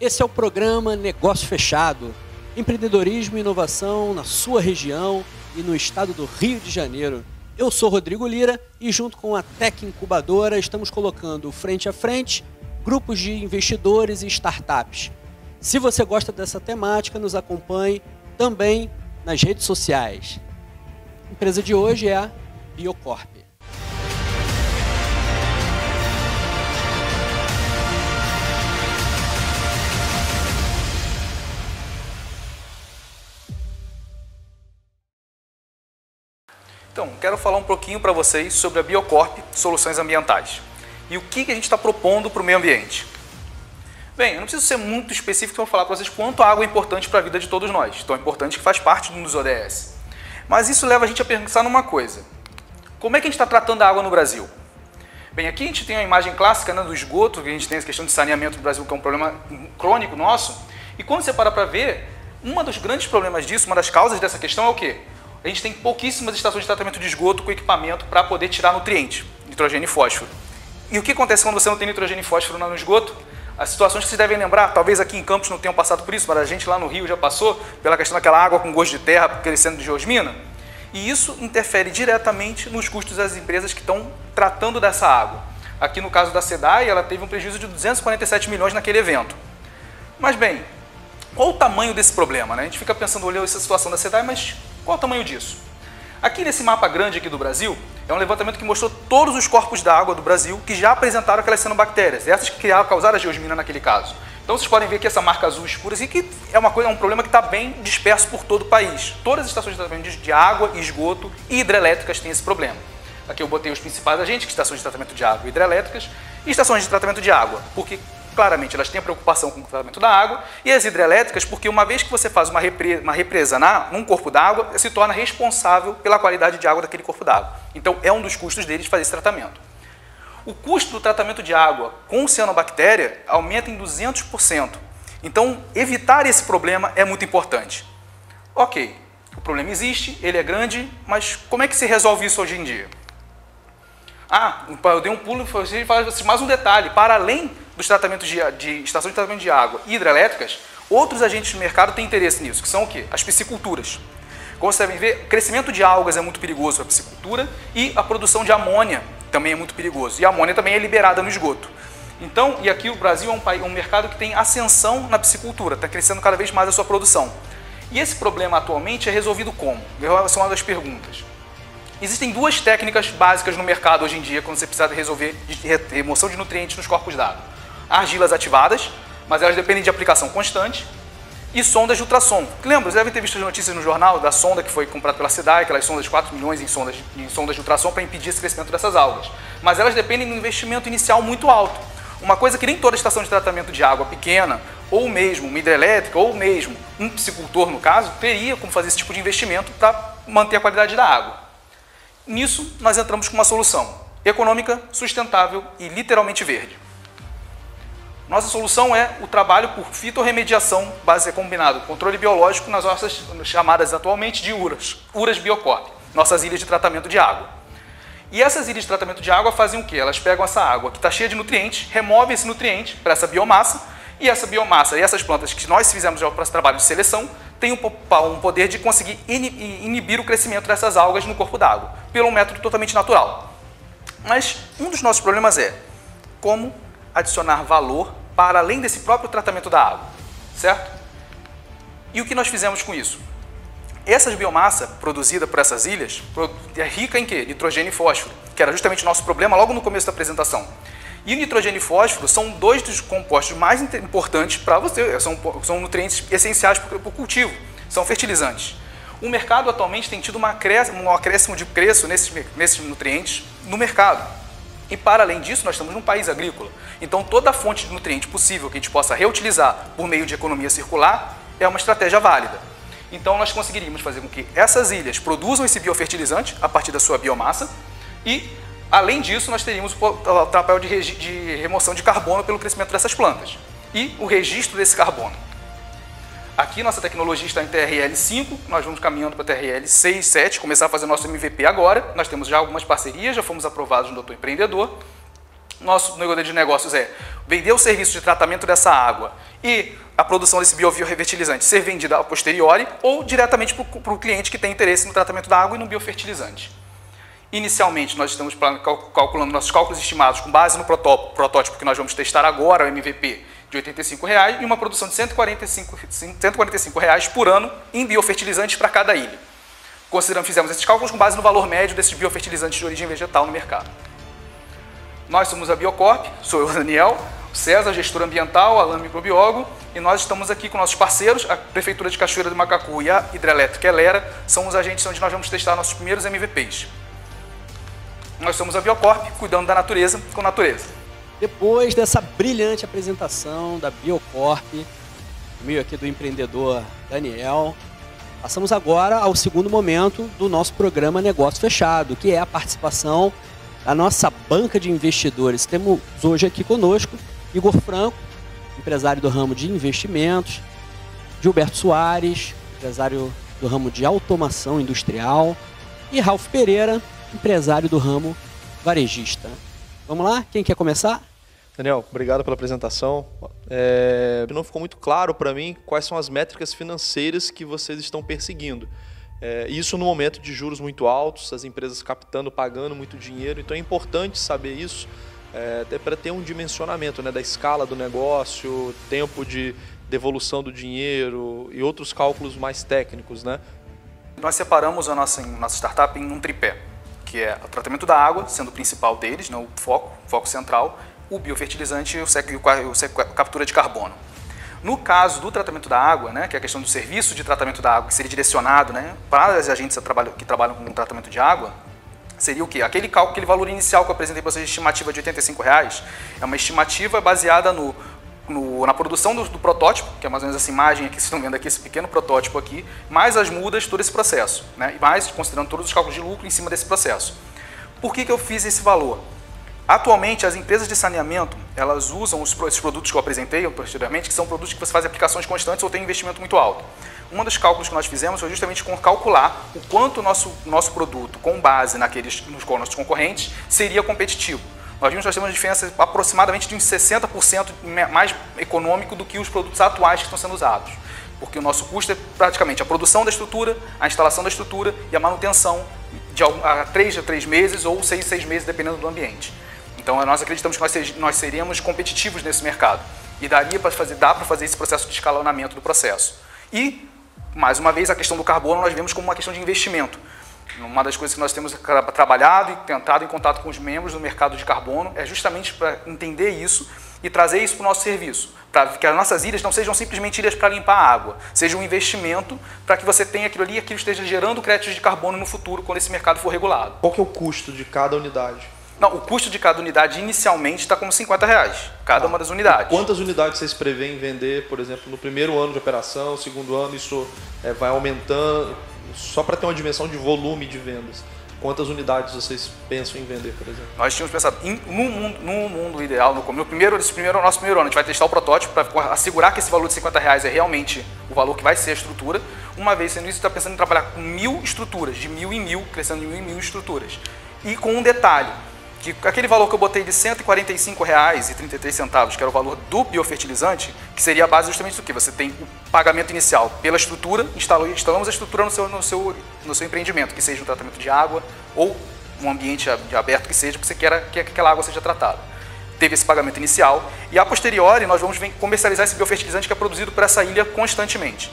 Esse é o programa Negócio Fechado, empreendedorismo e inovação na sua região e no estado do Rio de Janeiro. Eu sou Rodrigo Lira e junto com a Tech Incubadora estamos colocando frente a frente grupos de investidores e startups. Se você gosta dessa temática, nos acompanhe também nas redes sociais. A empresa de hoje é a Biocorp. Então, quero falar um pouquinho para vocês sobre a Biocorp Soluções Ambientais e o que a gente está propondo para o meio ambiente. Bem, eu não preciso ser muito específico para falar para vocês quanto a água é importante para a vida de todos nós, tão importante que faz parte dos ODS. Mas isso leva a gente a pensar numa coisa. Como é que a gente está tratando a água no Brasil? Bem, aqui a gente tem a imagem clássica, né, do esgoto, que a gente tem essa questão de saneamento no Brasil, que é um problema crônico nosso. E quando você para ver, um dos grandes problemas disso, uma das causas dessa questão é o quê? A gente tem pouquíssimas estações de tratamento de esgoto com equipamento para poder tirar nutrientes, nitrogênio e fósforo. E o que acontece quando você não tem nitrogênio e fósforo no esgoto? As situações que vocês devem lembrar, talvez aqui em Campos não tenham passado por isso, mas a gente lá no Rio já passou pela questão daquela água com gosto de terra crescendo de geosmina. E isso interfere diretamente nos custos das empresas que estão tratando dessa água. Aqui no caso da SEDAI, ela teve um prejuízo de 247 milhões naquele evento. Mas bem, qual o tamanho desse problema, né? A gente fica pensando, olhando essa situação da SEDAI, mas qual o tamanho disso? Aqui nesse mapa grande aqui do Brasil, é um levantamento que mostrou todos os corpos d'água do Brasil que já apresentaram aquelas cianobactérias, essas que causaram a geosmina naquele caso. Então vocês podem ver que essa marca azul escura aqui, que é um problema que está bem disperso por todo o país. Todas as estações de tratamento de água, esgoto e hidrelétricas têm esse problema. Aqui eu botei os principais agentes, que estações de tratamento de água e hidrelétricas, e estações de tratamento de água, porque claramente elas têm a preocupação com o tratamento da água, e as hidrelétricas, porque uma vez que você faz uma represa num corpo d'água, se torna responsável pela qualidade de água daquele corpo d'água. Então é um dos custos deles fazer esse tratamento. O custo do tratamento de água com cianobactéria aumenta em 200%. Então evitar esse problema é muito importante. Ok, o problema existe, ele é grande, mas como é que se resolve isso hoje em dia? Ah, eu dei um pulo e falei mais um detalhe, para além dos tratamentos de estações de tratamento de água e hidrelétricas, outros agentes do mercado têm interesse nisso, que são o quê? As pisciculturas. Como vocês devem ver, o crescimento de algas é muito perigoso para a piscicultura e a produção de amônia também é muito perigoso. E a amônia também é liberada no esgoto. Então, e aqui o Brasil é um mercado que tem ascensão na piscicultura, está crescendo cada vez mais a sua produção. E esse problema atualmente é resolvido como? Essa é uma das perguntas. Existem duas técnicas básicas no mercado hoje em dia quando você precisa resolver remoção de nutrientes nos corpos d'água. Argilas ativadas, mas elas dependem de aplicação constante, e sondas de ultrassom. Lembra, vocês devem ter visto as notícias no jornal da sonda que foi comprada pela SEDAI, aquelas sondas de 4 milhões em sondas de ultrassom para impedir esse crescimento dessas algas. Mas elas dependem de um investimento inicial muito alto. Uma coisa que nem toda estação de tratamento de água pequena, ou mesmo uma hidrelétrica, ou mesmo um piscicultor, no caso, teria como fazer esse tipo de investimento para manter a qualidade da água. Nisso, nós entramos com uma solução econômica, sustentável e literalmente verde. Nossa solução é o trabalho por fitorremediação base combinado, controle biológico nas nossas chamadas atualmente de URAs Biocorp, nossas ilhas de tratamento de água. E essas ilhas de tratamento de água fazem o quê? Elas pegam essa água que está cheia de nutrientes, removem esse nutriente para essa biomassa, e essa biomassa e essas plantas que nós fizemos já para esse trabalho de seleção têm um poder de conseguir inibir o crescimento dessas algas no corpo d'água, pelo método totalmente natural. Mas um dos nossos problemas é como adicionar valor para além desse próprio tratamento da água, certo? E o que nós fizemos com isso? Essa biomassa produzida por essas ilhas é rica em quê? Nitrogênio e fósforo, que era justamente o nosso problema logo no começo da apresentação. E o nitrogênio e fósforo são dois dos compostos mais importantes para você, são nutrientes essenciais para o cultivo, são fertilizantes. O mercado atualmente tem tido um acréscimo de preço nesses nutrientes no mercado. E para além disso, nós estamos num país agrícola. Então toda a fonte de nutriente possível que a gente possa reutilizar por meio de economia circular é uma estratégia válida. Então nós conseguiríamos fazer com que essas ilhas produzam esse biofertilizante a partir da sua biomassa e, além disso, nós teríamos o papel de remoção de carbono pelo crescimento dessas plantas e o registro desse carbono. Aqui nossa tecnologia está em TRL 5, nós vamos caminhando para TRL 6, 7, começar a fazer nosso MVP agora. Nós temos já algumas parcerias, já fomos aprovados no Doutor Empreendedor. nosso modelo de negócios é vender o serviço de tratamento dessa água e a produção desse biofertilizante ser vendida a posteriori ou diretamente para o cliente que tem interesse no tratamento da água e no biofertilizante. Inicialmente, nós estamos calculando nossos cálculos estimados com base no protótipo que nós vamos testar agora, o MVP, de R$ 85,00 e uma produção de R$ 145,00 por ano em biofertilizantes para cada ilha. Fizemos esses cálculos com base no valor médio desses biofertilizantes de origem vegetal no mercado. Nós somos a Biocorp, sou eu, Daniel, o César, gestor ambiental, Alan, microbiólogo, e nós estamos aqui com nossos parceiros, a Prefeitura de Cachoeira do Macacu e a Hidrelétrica Elera, são os agentes onde nós vamos testar nossos primeiros MVPs. Nós somos a Biocorp, cuidando da natureza com natureza. Depois dessa brilhante apresentação da Biocorp, meio aqui do empreendedor Daniel, passamos agora ao segundo momento do nosso programa Negócio Fechado, que é a participação da nossa banca de investidores. Temos hoje aqui conosco Igor Franco, empresário do ramo de investimentos, Gilberto Soares, empresário do ramo de automação industrial, e Ralf Pereira, empresário do ramo varejista. Vamos lá? Quem quer começar? Daniel, obrigado pela apresentação. Não ficou muito claro para mim quais são as métricas financeiras que vocês estão perseguindo. Isso no momento de juros muito altos, as empresas captando, pagando muito dinheiro. Então é importante saber isso, até para ter um dimensionamento, né, da escala do negócio, tempo de devolução do dinheiro e outros cálculos mais técnicos, né? Nós separamos a nossa startup em um tripé, que é o tratamento da água, sendo o principal deles, né, o foco central, o biofertilizante e a captura de carbono. No caso do tratamento da água, né, que é a questão do serviço de tratamento da água, que seria direcionado, né, para as agentes que trabalham com o tratamento de água, seria o quê? Aquele valor inicial que eu apresentei para vocês, estimativa de R$ 85,00, é uma estimativa baseada na produção do protótipo, que é mais ou menos essa imagem aqui, vocês estão vendo aqui, esse pequeno protótipo aqui, mais as mudas, todo esse processo, né, e mais considerando todos os cálculos de lucro em cima desse processo. Por que eu fiz esse valor? Atualmente, as empresas de saneamento, elas usam esses produtos que eu apresentei posteriormente, que são produtos que você faz aplicações constantes ou tem investimento muito alto. Um dos cálculos que nós fizemos foi justamente calcular o quanto o nosso produto, com base nos nossos concorrentes, seria competitivo. Nós vimos que nós temos uma diferença aproximadamente de uns 60% mais econômico do que os produtos atuais que estão sendo usados. Porque o nosso custo é praticamente a produção da estrutura, a instalação da estrutura e a manutenção de 3 a 3 meses ou 6 a 6 meses, dependendo do ambiente. Então, nós acreditamos que nós seríamos competitivos nesse mercado e dá para fazer esse processo de escalonamento do processo. E, mais uma vez, a questão do carbono nós vemos como uma questão de investimento. Uma das coisas que nós temos trabalhado e entrado em contato com os membros do mercado de carbono é justamente para entender isso e trazer isso para o nosso serviço, para que as nossas ilhas não sejam simplesmente ilhas para limpar a água, seja um investimento para que você tenha aquilo ali e aquilo esteja gerando créditos de carbono no futuro, quando esse mercado for regulado. Qual que é o custo de cada unidade? Não, o custo de cada unidade inicialmente está como R$50, cada uma das unidades. E quantas unidades vocês preveem vender, por exemplo, no primeiro ano de operação, segundo ano, isso vai aumentando, só para ter uma dimensão de volume de vendas? Quantas unidades vocês pensam em vender, por exemplo? Nós tínhamos pensado, no mundo ideal, nosso primeiro ano, a gente vai testar o protótipo para assegurar que esse valor de R$50 é realmente o valor que vai ser a estrutura. Uma vez sendo isso, está pensando em trabalhar com 1.000 estruturas, de 1.000 em 1.000, crescendo de 1.000 em 1.000 estruturas. E com um detalhe, que aquele valor que eu botei de R$145,33, que era o valor do biofertilizante, que seria a base justamente do que? Você tem o pagamento inicial pela estrutura, instalamos a estrutura no seu empreendimento, que seja um tratamento de água ou um ambiente aberto que seja, porque você quer que aquela água seja tratada. Teve esse pagamento inicial e, a posteriori, nós vamos comercializar esse biofertilizante que é produzido por essa ilha constantemente.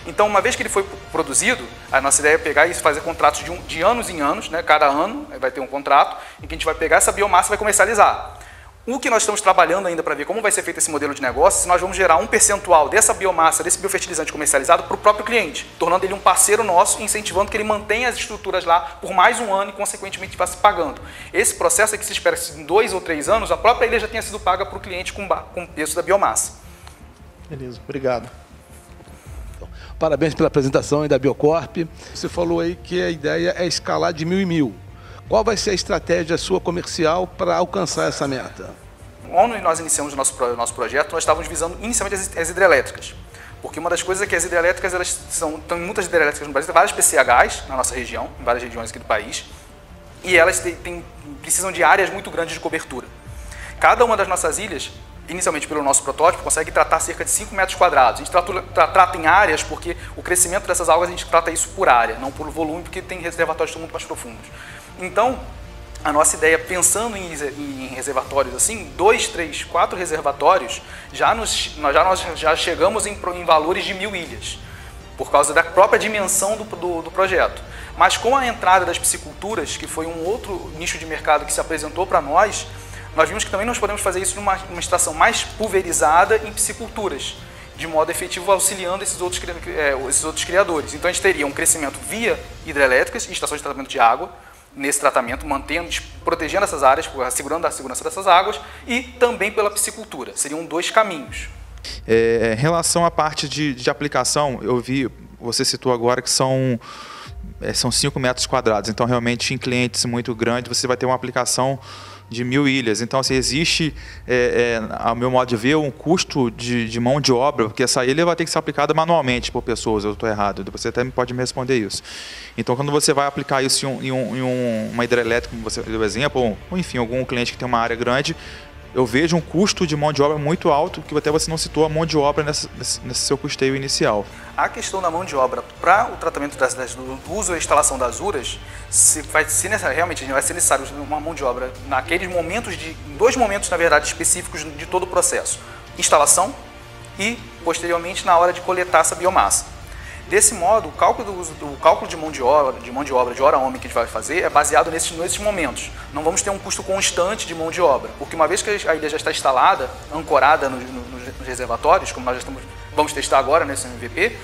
Então, uma vez que ele foi produzido, a nossa ideia é pegar e fazer contratos de anos em anos, né? Cada ano vai ter um contrato, em que a gente vai pegar essa biomassa e vai comercializar. O que nós estamos trabalhando ainda para ver como vai ser feito esse modelo de negócio, se nós vamos gerar um percentual dessa biomassa, desse biofertilizante comercializado para o próprio cliente, tornando ele um parceiro nosso e incentivando que ele mantenha as estruturas lá por mais um ano e, consequentemente, vá se pagando. Esse processo é que se espera que em 2 ou 3 anos a própria ilha já tenha sido paga para o cliente com o preço da biomassa. Beleza, obrigado. Parabéns pela apresentação aí da Biocorp. Você falou aí que a ideia é escalar de 1.000 em 1.000. Qual vai ser a estratégia sua comercial para alcançar essa meta? Quando nós iniciamos o nosso projeto, nós estávamos visando inicialmente as hidrelétricas. Porque uma das coisas é que as hidrelétricas, tem muitas hidrelétricas no Brasil, tem várias PCHs na nossa região, em várias regiões aqui do país, e elas precisam de áreas muito grandes de cobertura. Cada uma das nossas ilhas, inicialmente pelo nosso protótipo, consegue tratar cerca de 5 metros quadrados. A gente trata em áreas porque o crescimento dessas algas a gente trata isso por área, não por volume, porque tem reservatórios muito mais profundos. Então, a nossa ideia, pensando em reservatórios assim, 2, 3, 4 reservatórios, nós já chegamos em valores de 1000 ilhas, por causa da própria dimensão do projeto. Mas com a entrada das pisciculturas, que foi um outro nicho de mercado que se apresentou para nós vimos que também nós podemos fazer isso numa extração mais pulverizada em pisciculturas, de modo efetivo auxiliando esses outros criadores. Então a gente teria um crescimento via hidrelétricas e estações de tratamento de água, nesse tratamento, protegendo essas áreas, assegurando a segurança dessas águas, e também pela piscicultura. Seriam 2 caminhos. Em relação à parte de aplicação, eu vi, você citou agora que são 5 metros quadrados, então realmente em clientes muito grandes você vai ter uma aplicação de 1000 ilhas. Então, assim, existe, ao meu modo de ver, um custo de mão de obra, porque essa ilha vai ter que ser aplicada manualmente por pessoas, eu estou errado, você até pode me responder isso. Então, quando você vai aplicar isso em uma hidrelétrica, como você deu exemplo, ou enfim, algum cliente que tem uma área grande, eu vejo um custo de mão de obra muito alto, que até você não citou a mão de obra nesse seu custeio inicial. A questão da mão de obra para o tratamento do uso e instalação das URAs, realmente vai ser necessário uma mão de obra naqueles momentos, em 2 momentos, na verdade, específicos de todo o processo. Instalação e, posteriormente, na hora de coletar essa biomassa. Desse modo, o cálculo de mão de obra, de hora homem que a gente vai fazer, é baseado nesses momentos. Não vamos ter um custo constante de mão de obra, porque uma vez que a ilha já está instalada, ancorada nos reservatórios, como nós vamos testar agora nesse MVP,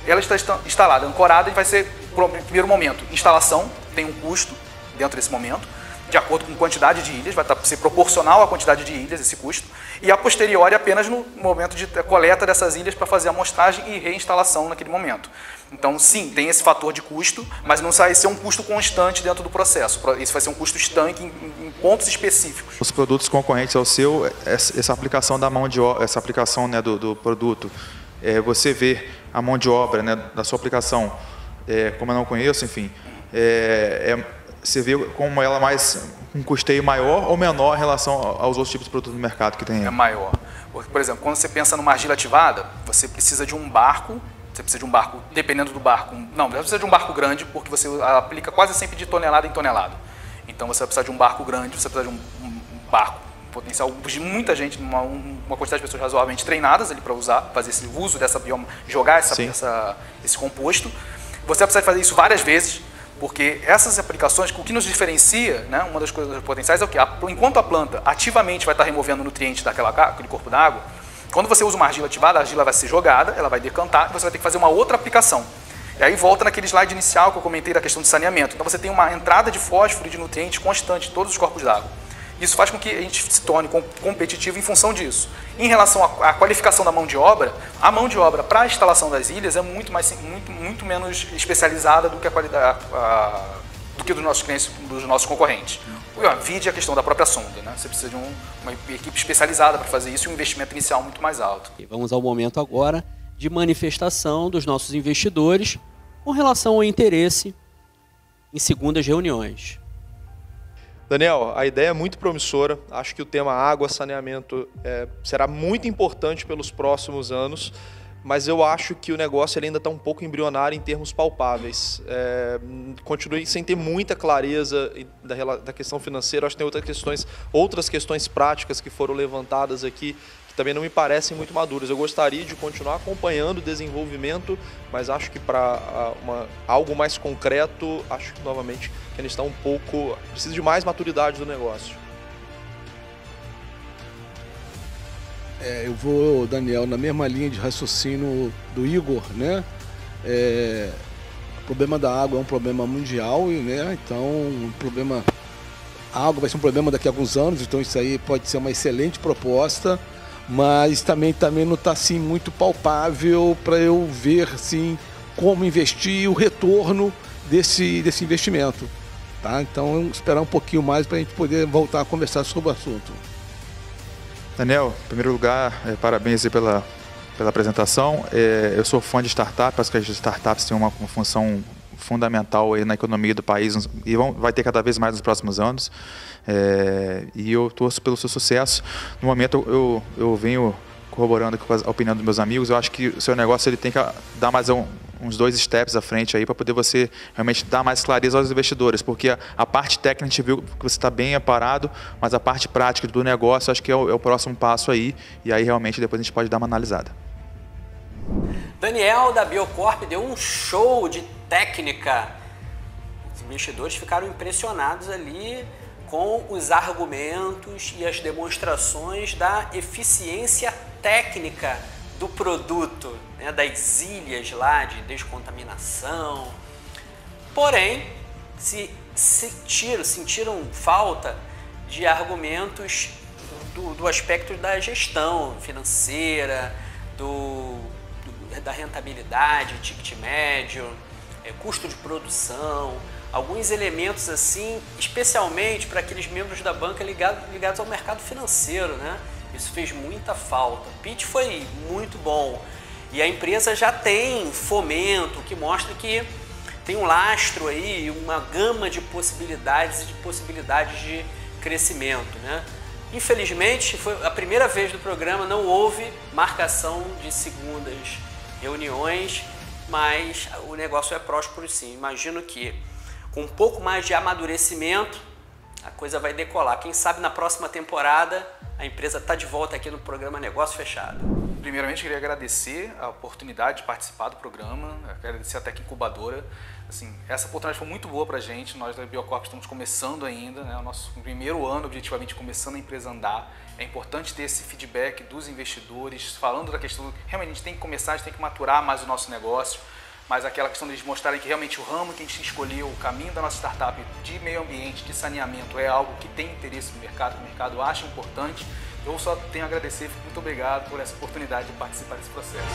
ela está instalada, ancorada, e vai ser, no primeiro momento, instalação, tem um custo dentro desse momento, de acordo com a quantidade de ilhas, vai ser proporcional à quantidade de ilhas esse custo, e a posteriori apenas no momento de coleta dessas ilhas para fazer a amostragem e reinstalação naquele momento. Então, sim, tem esse fator de custo, mas não vai ser um custo constante dentro do processo. Isso vai ser um custo estanque em pontos específicos. Os produtos concorrentes ao seu, essa aplicação da mão de obra, essa aplicação, né, do produto, você vê a mão de obra, né, da sua aplicação, como eu não conheço, enfim, você vê como ela um custeio maior ou menor em relação aos outros tipos de produtos do mercado que tem? É maior. Por exemplo, quando você pensa numa argila ativada, você precisa de um barco, dependendo do barco, você precisa de um barco grande, porque você aplica quase sempre de tonelada em tonelada. Então você vai precisar de um barco grande, você precisa de um barco potencial de muita gente, uma quantidade de pessoas razoavelmente treinadas ali para fazer esse uso dessa bioma, jogar esse composto. Você vai precisar fazer isso várias vezes, porque essas aplicações, o que nos diferencia, né, uma das coisas potenciais é o que? Enquanto a planta ativamente vai estar removendo nutrientes daquele corpo d'água, quando você usa uma argila ativada, a argila vai ser jogada, ela vai decantar, e você vai ter que fazer uma outra aplicação. E aí volta naquele slide inicial que eu comentei da questão de saneamento. Então você tem uma entrada de fósforo e de nutrientes constante em todos os corpos d'água. Isso faz com que a gente se torne competitivo em função disso. Em relação à qualificação da mão de obra, a mão de obra para a instalação das ilhas é muito menos especializada do que do que dos nossos clientes, dos nossos concorrentes. Vide a questão da própria sonda, né? Você precisa de uma equipe especializada para fazer isso e um investimento inicial muito mais alto. E vamos ao momento agora de manifestação dos nossos investidores com relação ao interesse em segundas reuniões. Daniel, a ideia é muito promissora. Acho que o tema água, saneamento será muito importante pelos próximos anos, mas eu acho que o negócio ainda está um pouco embrionário em termos palpáveis. Continuei sem ter muita clareza da questão financeira. Acho que tem outras questões práticas que foram levantadas aqui que também não me parecem muito maduras. Eu gostaria de continuar acompanhando o desenvolvimento, mas acho que para algo mais concreto, acho que novamente que a gente está precisa de mais maturidade do negócio. Eu vou, Daniel, na mesma linha de raciocínio do Igor, né? O problema da água é um problema mundial, né? Então, a água vai ser um problema daqui a alguns anos, então isso aí pode ser uma excelente proposta, mas também não está assim muito palpável para eu ver assim como investir e o retorno desse investimento, tá? Então, esperar um pouquinho mais para a gente poder voltar a conversar sobre o assunto. Daniel, em primeiro lugar, parabéns aí pela apresentação. Eu sou fã de startups, acho que as startups têm uma função fundamental aí na economia do país e vai ter cada vez mais nos próximos anos. E eu torço pelo seu sucesso. No momento eu venho corroborando com a opinião dos meus amigos. Eu acho que o seu negócio ele tem que dar mais uns 2 steps à frente aí para poder você realmente dar mais clareza aos investidores, porque a parte técnica a gente viu que você está bem aparado, mas a parte prática do negócio acho que é o próximo passo aí, e aí realmente depois a gente pode dar uma analisada. Daniel da Biocorp deu um show de técnica. Os investidores ficaram impressionados ali com os argumentos e as demonstrações da eficiência técnica do produto, né, das ilhas lá de descontaminação. Porém, sentiram falta de argumentos do aspecto da gestão financeira, da rentabilidade, ticket médio, custo de produção, alguns elementos assim, especialmente para aqueles membros da banca ligados ao mercado financeiro, né? Isso fez muita falta. O pitch foi muito bom e a empresa já tem fomento, que mostra que tem um lastro aí, uma gama de possibilidades de crescimento, né? Infelizmente, foi a primeira vez do programa, não houve marcação de segundas reuniões, mas o negócio é próspero sim. Imagino que com um pouco mais de amadurecimento, a coisa vai decolar. Quem sabe na próxima temporada a empresa está de volta aqui no programa Negócio Fechado. Primeiramente, queria agradecer a oportunidade de participar do programa, agradecer a Tech Incubadora. Assim, essa oportunidade foi muito boa para a gente. Nós da Biocorp estamos começando ainda, né? O nosso primeiro ano, objetivamente, começando a empresa a andar. É importante ter esse feedback dos investidores, falando da questão, realmente a gente tem que começar, a gente tem que maturar mais o nosso negócio, mas aquela questão de eles mostrarem que realmente o ramo que a gente escolheu, o caminho da nossa startup de meio ambiente, de saneamento, é algo que tem interesse no mercado, que o mercado acha importante. Eu só tenho a agradecer, muito obrigado por essa oportunidade de participar desse processo.